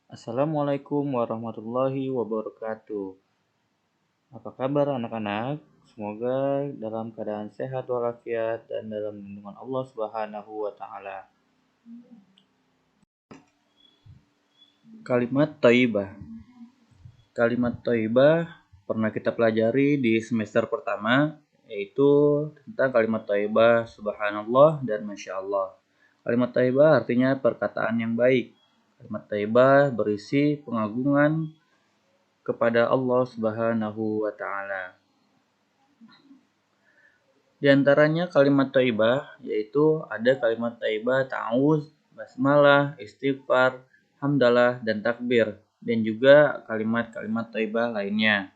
Assalamualaikum warahmatullahi wabarakatuh. Apa kabar anak-anak? Semoga dalam keadaan sehat walafiat dan dalam lindungan Allah Subhanahu wa taala. Kalimat thayyibah. Kalimat thayyibah pernah kita pelajari di semester pertama, yaitu tentang kalimat thayyibah subhanallah dan masyaallah. Kalimat thayyibah artinya perkataan yang baik. Kalimat thayyibah berisi pengagungan kepada Allah Subhanahu wa taala. Di antaranya kalimat thayyibah yaitu ada kalimat thayyibah ta'awuz, basmalah, istighfar, hamdalah dan takbir, dan juga kalimat-kalimat thayyibah lainnya.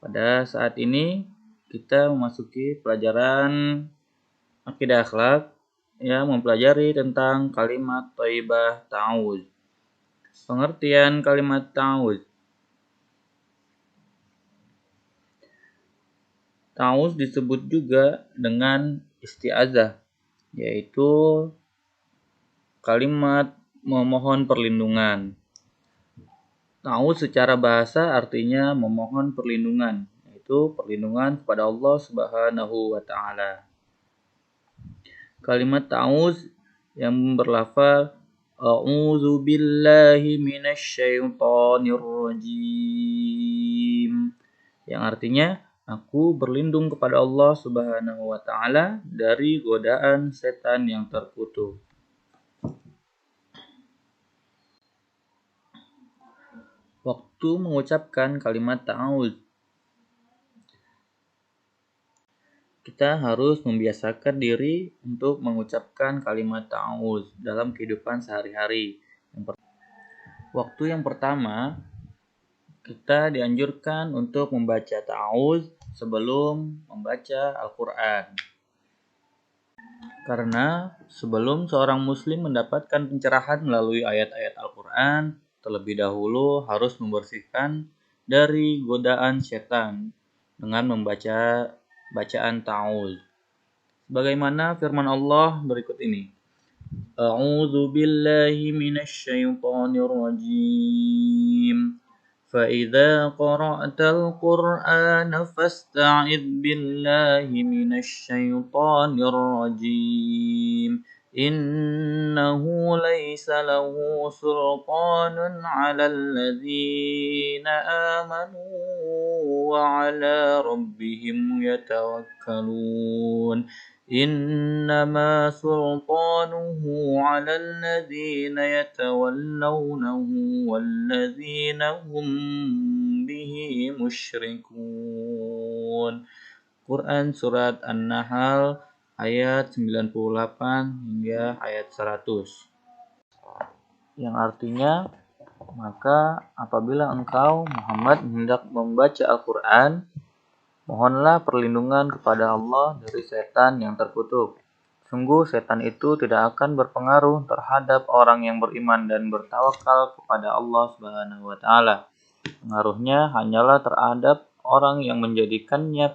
Pada saat ini kita memasuki pelajaran akidah akhlak yang mempelajari tentang kalimat thayyibah ta'awuz. Pengertian kalimat ta'awuz. Ta'awuz disebut juga dengan isti'azah, yaitu kalimat memohon perlindungan. Ta'awuz secara bahasa artinya memohon perlindungan, yaitu perlindungan kepada Allah Subhanahu wa taala. Kalimat ta'awuz yang berlafaz a'udzu billahi minasyaitonir rajim, yang artinya aku berlindung kepada Allah Subhanahu wa taala dari godaan setan yang terkutuk. Waktu mengucapkan kalimat ta'awuz, kita harus membiasakan diri untuk mengucapkan kalimat ta'awuz dalam kehidupan sehari-hari. Waktu yang pertama, kita dianjurkan untuk membaca ta'awuz sebelum membaca Al-Quran. Karena sebelum seorang muslim mendapatkan pencerahan melalui ayat-ayat Al-Quran, terlebih dahulu harus membersihkan dari godaan setan dengan membaca bacaan ta'awuz. Bagaimana firman Allah berikut ini. A'udzu billahi minasyaitonir rajim. فَإِذَا قَرَأْتَ الْقُرْآنَ فَاسْتَعِذْ بِاللَّهِ مِنَ الشَّيْطَانِ الرَّجِيمِ إِنَّهُ لَيْسَ لَهُ سُلْطَانٌ عَلَى الَّذِينَ آمَنُوا وَعَلَى رَبِّهِمْ يَتَوَكَّلُونَ إِنَّمَا سُلْطَانُهُ عَلَى الَّذِينَ يَتَوَلَّوْنَهُ وَالَّذِينَ هُمْ بِهِ مُشْرِكُونَ. Quran Surat An-Nahl ayat 98 hingga ayat 100. Yang artinya, maka apabila engkau Muhammad hendak membaca Al-Quran, mohonlah perlindungan kepada Allah dari setan yang terkutuk. Sungguh setan itu tidak akan berpengaruh terhadap orang yang beriman dan bertawakal kepada Allah Subhanahu wa taala. Pengaruhnya hanyalah terhadap orang yang menjadikannya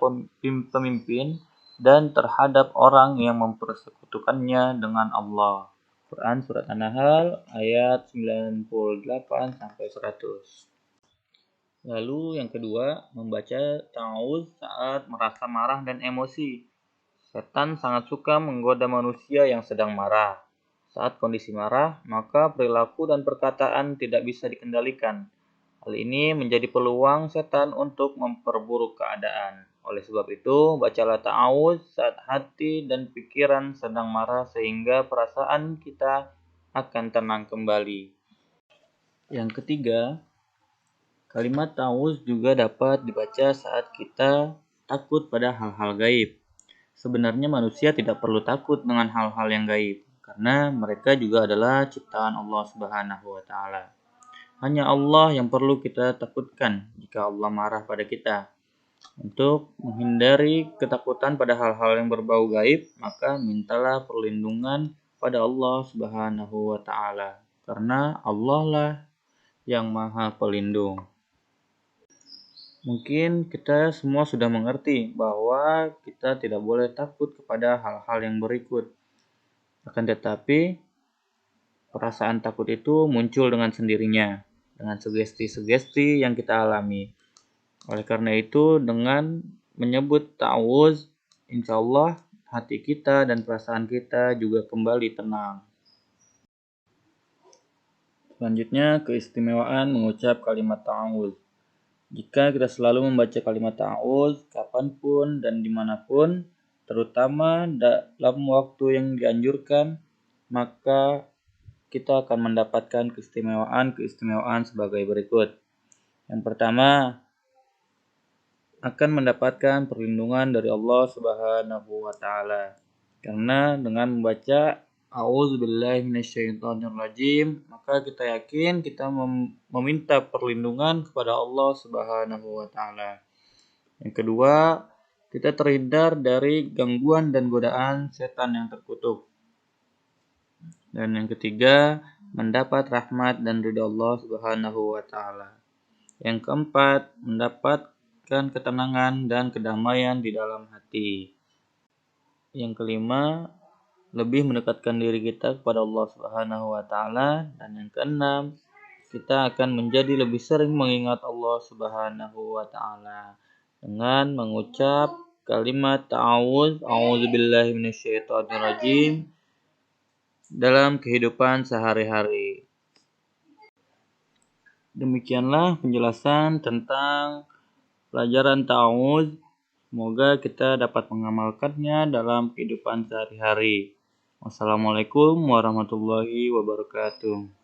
pemimpin dan terhadap orang yang mempersekutukannya dengan Allah. Quran Surat An-Nahl ayat 98 sampai 100. Lalu yang kedua, membaca ta'awuz saat merasa marah dan emosi. Setan sangat suka menggoda manusia yang sedang marah. Saat kondisi marah, maka perilaku dan perkataan tidak bisa dikendalikan. Hal ini menjadi peluang setan untuk memperburuk keadaan. Oleh sebab itu, bacalah ta'awuz saat hati dan pikiran sedang marah sehingga perasaan kita akan tenang kembali. Yang ketiga, kalimat ta'awuz juga dapat dibaca saat kita takut pada hal-hal gaib. Sebenarnya manusia tidak perlu takut dengan hal-hal yang gaib, karena mereka juga adalah ciptaan Allah Subhanahu wa taala. Hanya Allah yang perlu kita takutkan jika Allah marah pada kita. Untuk menghindari ketakutan pada hal-hal yang berbau gaib, maka mintalah perlindungan pada Allah Subhanahu wa taala, karena Allah lah yang Maha Pelindung. Mungkin kita semua sudah mengerti bahwa kita tidak boleh takut kepada hal-hal yang berikut. Akan tetapi, perasaan takut itu muncul dengan sendirinya, dengan sugesti-sugesti yang kita alami. Oleh karena itu, dengan menyebut ta'awuz, insya Allah hati kita dan perasaan kita juga kembali tenang. Selanjutnya, keistimewaan mengucap kalimat ta'awuz. Jika kita selalu membaca kalimat ta'awuz kapanpun dan dimanapun, terutama dalam waktu yang dianjurkan, maka kita akan mendapatkan keistimewaan sebagai berikut. Yang pertama, akan mendapatkan perlindungan dari Allah Subhanahu wa taala. Karena dengan membaca A'udzubillahi minasyaitonirrajim, maka kita yakin kita meminta perlindungan kepada Allah Subhanahu wa taala. Yang kedua, kita terhindar dari gangguan dan godaan setan yang terkutuk. Dan yang ketiga, mendapat rahmat dan ridha Allah Subhanahu wa taala. Yang keempat, mendapat ketenangan dan kedamaian di dalam hati. Yang kelima, lebih mendekatkan diri kita kepada Allah Subhanahu wa taala, dan yang keenam, kita akan menjadi lebih sering mengingat Allah Subhanahu wa taala dengan mengucap kalimat ta'awuz, a'udzubillahi minasyaitonirrajim dalam kehidupan sehari-hari. Demikianlah penjelasan tentang pelajaran ta'awuz. Semoga kita dapat mengamalkannya dalam kehidupan sehari-hari. Wassalamualaikum warahmatullahi wabarakatuh.